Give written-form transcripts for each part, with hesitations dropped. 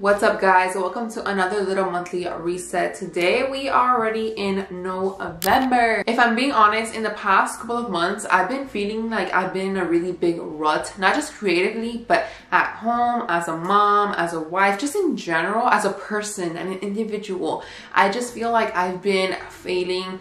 What's up guys, welcome to another little monthly reset. Today we are already in November. If I'm being honest, in the past couple of months I've been feeling like I've been in a really big rut, not just creatively but at home, as a mom, as a wife, just in general, as a person and an individual. I just feel like I've been failing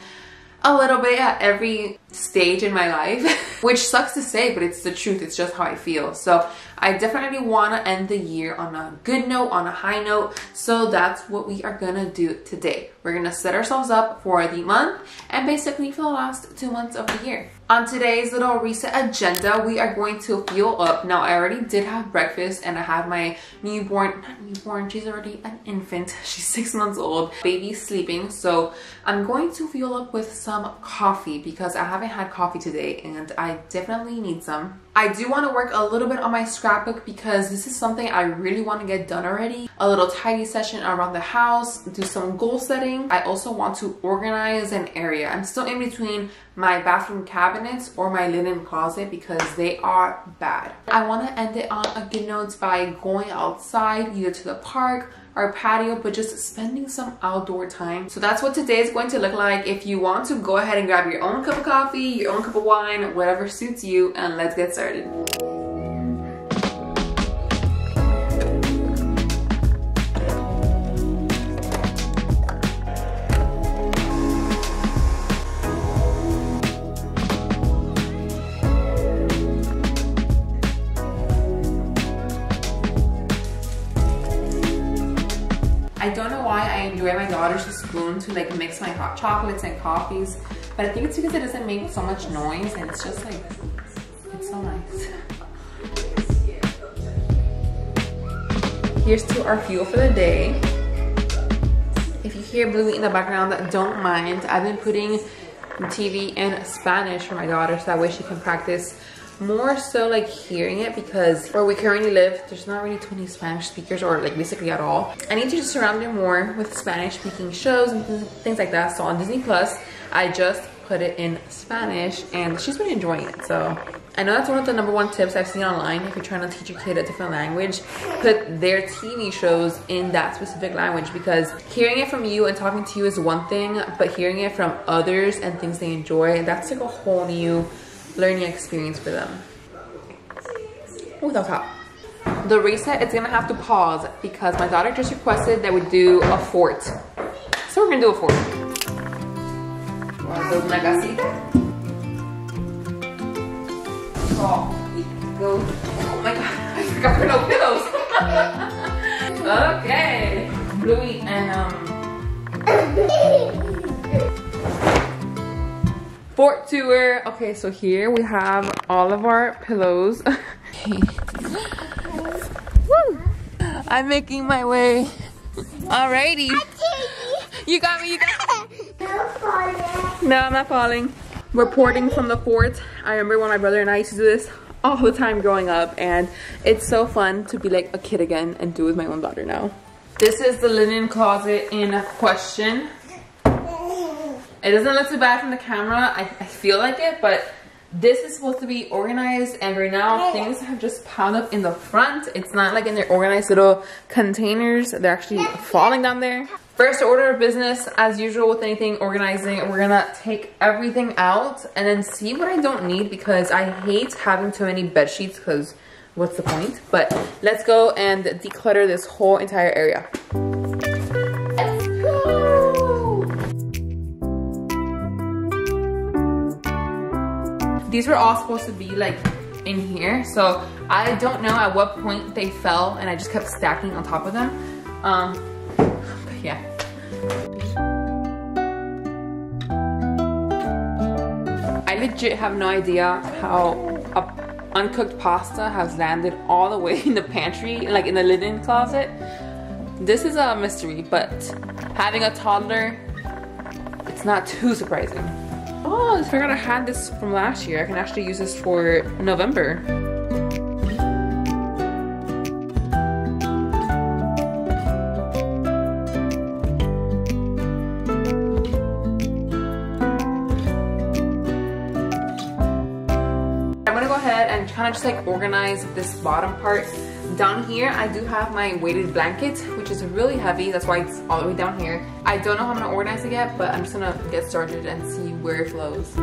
a little bit at every stage in my life, which sucks to say, but it's the truth. It's just how I feel. So I definitely want to end the year on a good note, on a high note. So that's what we are gonna do today. We're gonna set ourselves up for the month and basically for the last 2 months of the year. On today's little reset agenda, we are going to fuel up. Now, I already did have breakfast and I have my she's already an infant. She's 6 months old. Baby's sleeping. So I'm going to fuel up with some coffee because I haven't had coffee today and I definitely need some. I do want to work a little bit on my scrapbook because this is something I really want to get done already. A little tidy session around the house, do some goal setting. I also want to organize an area. I'm still in between my bathroom cabinets or my linen closet because they are bad. I want to end it on a good note by going outside, either to the park or patio, but just spending some outdoor time. So that's what today is going to look like. If you want to, go ahead and grab your own cup of coffee, your own cup of wine, whatever suits you, and let's get started. I don't know why I enjoy my daughter's spoon to like mix my hot chocolates and coffees, but I think it's because it doesn't make so much noise and it's just like, it's so nice. Here's to our fuel for the day. If you hear Bluey in the background, don't mind. I've been putting TV in Spanish for my daughter so that way she can practice more so like hearing it, because where we currently live there's not really 20 Spanish speakers, or like basically at all. I need to just surround her more with Spanish speaking shows and things like that. So on Disney Plus I just put it in Spanish and she's been enjoying it. So I know that's one of the #1 tips I've seen online. If you're trying to teach your kid a different language, put their TV shows in that specific language, because hearing it from you and talking to you is one thing, but hearing it from others and things they enjoy, that's like a whole new learning experience for them. Oh, that was hot. The reset is gonna have to pause because my daughter just requested that we do a fort. So we're gonna do a fort. Una casita. Oh, go. Oh my god, I forgot for no pillows. Okay. Bluey and fort tour. Okay, so here we have all of our pillows. Okay. Woo! I'm making my way. Alrighty. You got me, you got me. No, I'm not falling. We're porting from the fort. I remember when my brother and I used to do this all the time growing up, and it's so fun to be like a kid again and do it with my own daughter now. This is the linen closet in question. It doesn't look too bad from the camera. I feel like it, but this is supposed to be organized, and right now things have just piled up in the front. It's not like in their organized little containers. They're actually falling down there. First order of business, as usual with anything organizing, we're gonna take everything out and then see what I don't need, because I hate having too many bed sheets, because what's the point? But let's go and declutter this whole entire area. These were all supposed to be like in here, so I don't know at what point they fell and I just kept stacking on top of them. But yeah. I legit have no idea how uncooked pasta has landed all the way in the pantry, like in the linen closet. This is a mystery, but having a toddler, it's not too surprising. Oh, I forgot I had this from last year. I can actually use this for November. I'm gonna go ahead and kind of just like organize this bottom part. Down here, I do have my weighted blanket, which is really heavy. That's why it's all the way down here. I don't know how I'm gonna organize it yet, but I'm just gonna get started and see where it flows.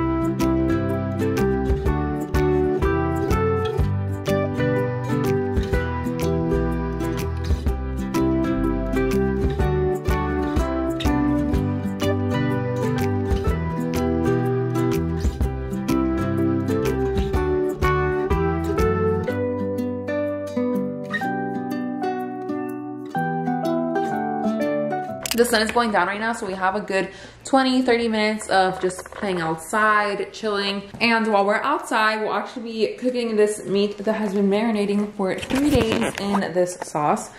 The sun is going down right now, so we have a good 20-30 minutes of just playing outside, chilling. And while we're outside, we'll actually be cooking this meat that has been marinating for 3 days in this sauce.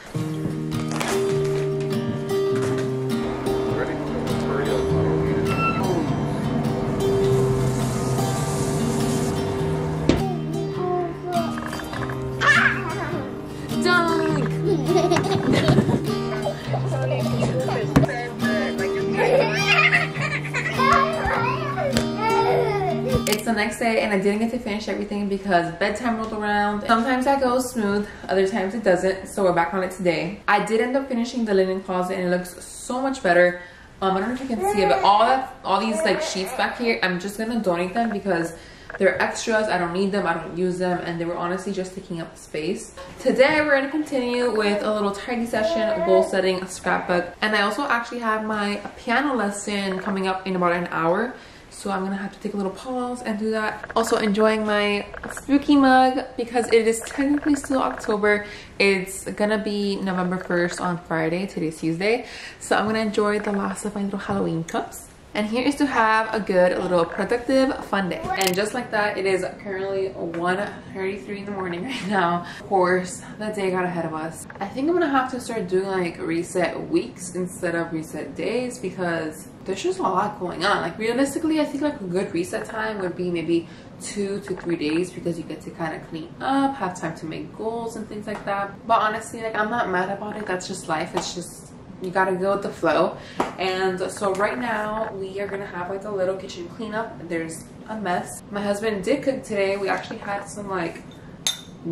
It's the next day and I didn't get to finish everything because bedtime rolled around. Sometimes that goes smooth, other times it doesn't, so we're back on it today. I did end up finishing the linen closet and it looks so much better. I don't know if you can see it, but all these like sheets back here, I'm just gonna donate them because they're extras. I don't need them, I don't use them, and they were honestly just taking up space. Today we're gonna continue with a little tidy session, goal setting, a scrapbook, and I also actually have my piano lesson coming up in about an hour. So I'm gonna have to take a little pause and do that. Also enjoying my spooky mug because it is technically still October. It's gonna be November 1st on Friday. Today's Tuesday. So I'm gonna enjoy the last of my little Halloween cups. And here is to have a good little productive fun day. And just like that, it is currently 1:33 in the morning right now. Of course, the day got ahead of us. I think I'm gonna have to start doing like reset weeks instead of reset days because there's just a lot going on. Like realistically, I think like a good reset time would be maybe 2 to 3 days because you get to kind of clean up, have time to make goals and things like that. But honestly, like I'm not mad about it. That's just life. It's just, you gotta go with the flow. And so right now we are gonna have like a little kitchen cleanup. There's a mess. My husband did cook today. We actually had some like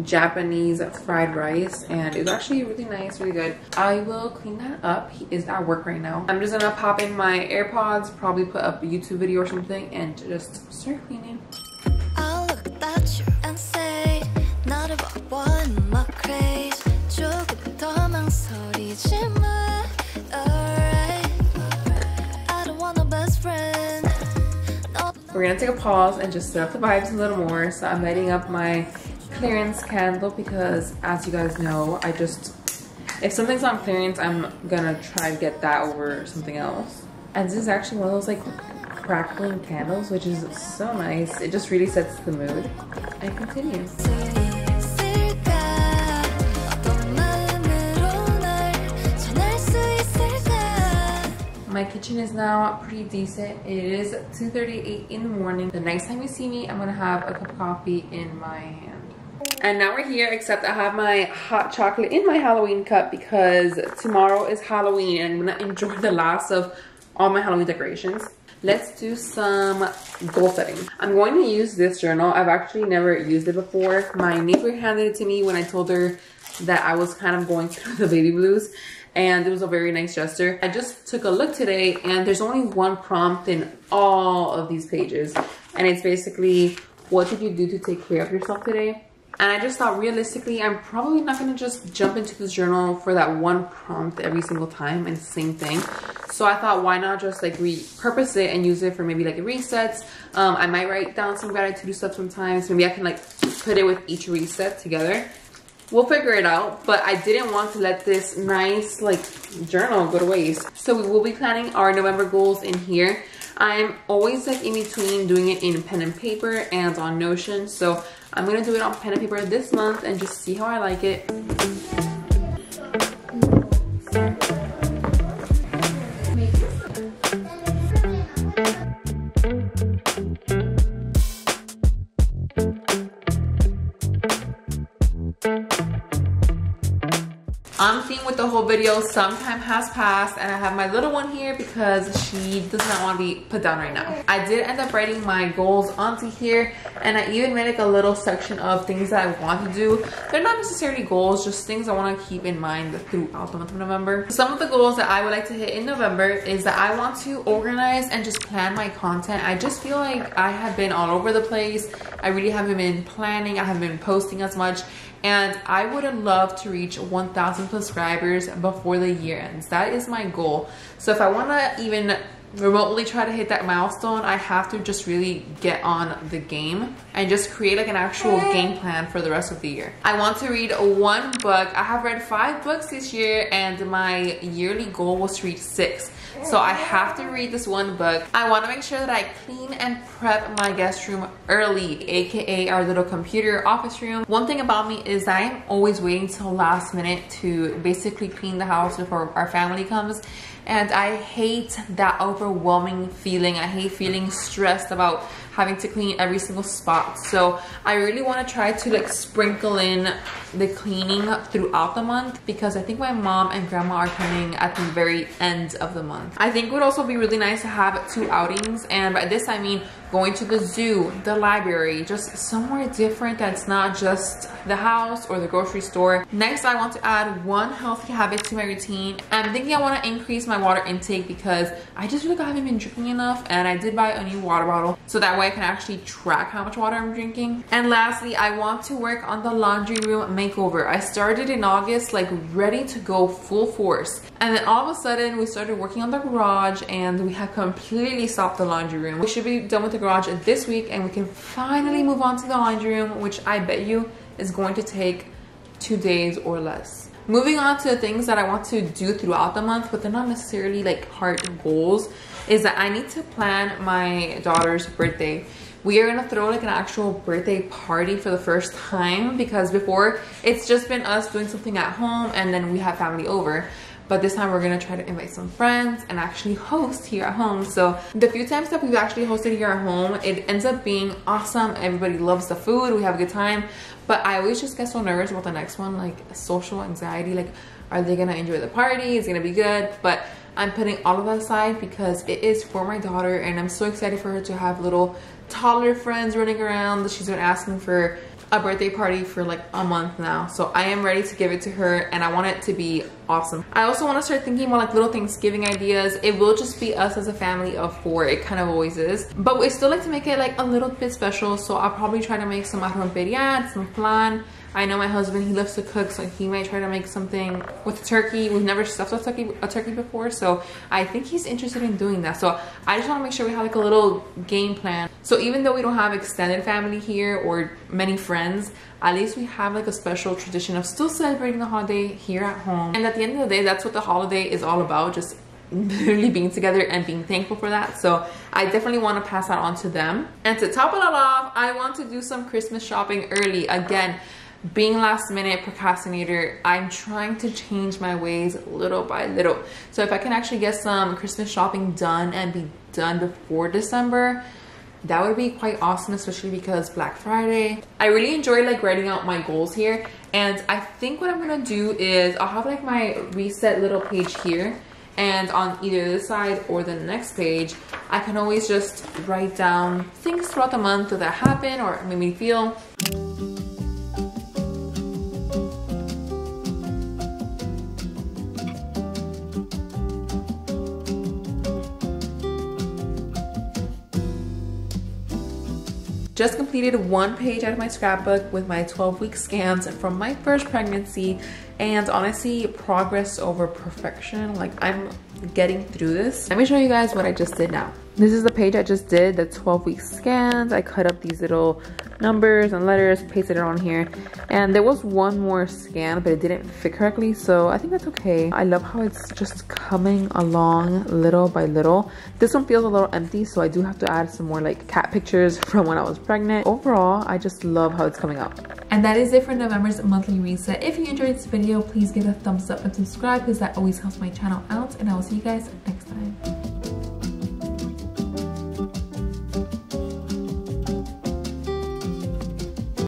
Japanese fried rice and it was actually really nice, really good. I will clean that up. He is at work right now. I'm just gonna pop in my AirPods, probably put up a YouTube video or something and just start cleaning. I'll look at you and say not about one my craze 조금 더 망설이지만 alright I don't want a best friend. We're gonna take a pause and just set up the vibes a little more. So I'm lighting up my clearance candle because as you guys know, if something's on clearance, I'm gonna try to get that over something else. And this is actually one of those like crackling candles, which is so nice. It just really sets the mood. And continue. My kitchen is now pretty decent. It is 2:38 in the morning. The next time you see me, I'm gonna have a cup of coffee in my hand. And now we're here, except I have my hot chocolate in my Halloween cup because tomorrow is Halloween and I'm gonna enjoy the last of all my Halloween decorations. Let's do some goal setting. I'm going to use this journal. I've actually never used it before. My neighbor handed it to me when I told her that I was kind of going through the baby blues, and it was a very nice gesture. I just took a look today and there's only one prompt in all of these pages, and it's basically, what did you do to take care of yourself today? And I just thought realistically, I'm probably not gonna just jump into this journal for that one prompt every single time and same thing. So I thought, why not just like repurpose it and use it for maybe like resets. I might write down some gratitude stuff sometimes. Maybe I can like put it with each reset together. We'll figure it out, but I didn't want to let this nice like journal go to waste. So we will be planning our November goals in here. I'm always like in between doing it in pen and paper and on Notion. So I'm gonna do it on pen and paper this month and just see how I like it. I'm seeing with the whole video, some time has passed and I have my little one here because she does not want to be put down right now. I did end up writing my goals onto here, and I even made like a little section of things that I want to do. They're not necessarily goals, just things I want to keep in mind throughout the month of November. Some of the goals that I would like to hit in November is that I want to organize and just plan my content. I just feel like I have been all over the place. I really haven't been planning, I haven't been posting as much, and I would love to reach 1,000 subscribers before the year ends. That is my goal. So if I want to even remotely try to hit that milestone, I have to just really get on the game and just create like an actual game plan for the rest of the year. I want to read 1 book. I have read 5 books this year and my yearly goal was to read 6. So I have to read this 1 book. I want to make sure that I clean and prep my guest room early, aka our little computer office room. One thing about me is that I am always waiting till last minute to basically clean the house before our family comes. And I hate that overwhelming feeling. I hate feeling stressed about having to clean every single spot. So I really want to try to like sprinkle in the cleaning throughout the month, because I think my mom and grandma are coming at the very end of the month. I think it would also be really nice to have 2 outings, and by this I mean going to the zoo, the library, just somewhere different that's not just the house or the grocery store. Next, I want to add 1 healthy habit to my routine. I'm thinking I want to increase my water intake because I just feel like I haven't been drinking enough, and I did buy a new water bottle so that way I can actually track how much water I'm drinking. And lastly, I want to work on the laundry room makeover. I started in August, like ready to go full force, and then all of a sudden we started working on the garage and we have completely stopped the laundry room. We should be done with the garage this week and we can finally move on to the laundry room, which I bet you is going to take 2 days or less. Moving on to the things that I want to do throughout the month, but they're not necessarily like hard goals, is that I need to plan my daughter's birthday. We are gonna throw like an actual birthday party for the first time, because before it's just been us doing something at home and then we have family over. But this time we're gonna try to invite some friends and actually host here at home. So the few times that we've actually hosted here at home, it ends up being awesome. Everybody loves the food, we have a good time. But I always just get so nervous about the next one, like social anxiety. Like, are they gonna enjoy the party? Is it gonna be good? But I'm putting all of that aside because it is for my daughter, and I'm so excited for her to have little toddler friends running around. She's been asking for a birthday party for like a month now, so I am ready to give it to her and I want it to be awesome. I also want to start thinking about like little Thanksgiving ideas. It will just be us as a family of 4. It kind of always is, but we still like to make it like a little bit special. So I'll probably try to make some arroz, some flan. I know my husband, he loves to cook, so he might try to make something with turkey. We've never stuffed a turkey before, so I think he's interested in doing that. So I just want to make sure we have like a little game plan. So even though we don't have extended family here or many friends, at least we have like a special tradition of still celebrating the holiday here at home. And at the end of the day, that's what the holiday is all about, just literally being together and being thankful for that. So I definitely want to pass that on to them. And to top it all off, I want to do some Christmas shopping early. Again, being last minute procrastinator, I'm trying to change my ways little by little. So if I can actually get some Christmas shopping done and be done before December, that would be quite awesome, especially because Black Friday. I really enjoy like writing out my goals here, and I think what I'm gonna do is I'll have like my reset little page here, and on either this side or the next page I can always just write down things throughout the month that happen or made me feel. Just completed 1 page out of my scrapbook with my 12-week scans from my first pregnancy, and honestly, progress over perfection. Like, I'm getting through this. Let me show you guys what I just did now. This is the page I just did, the 12-week scans. I cut up these little numbers and letters, pasted it on here, and there was one more scan, but it didn't fit correctly, so I think that's okay. I love how it's just coming along little by little. This one feels a little empty, so I do have to add some more like cat pictures from when I was pregnant. Overall, I just love how it's coming out. And that is it for November's monthly reset. If you enjoyed this video, please give it a thumbs up and subscribe, because that always helps my channel out, and I will see you guys next time.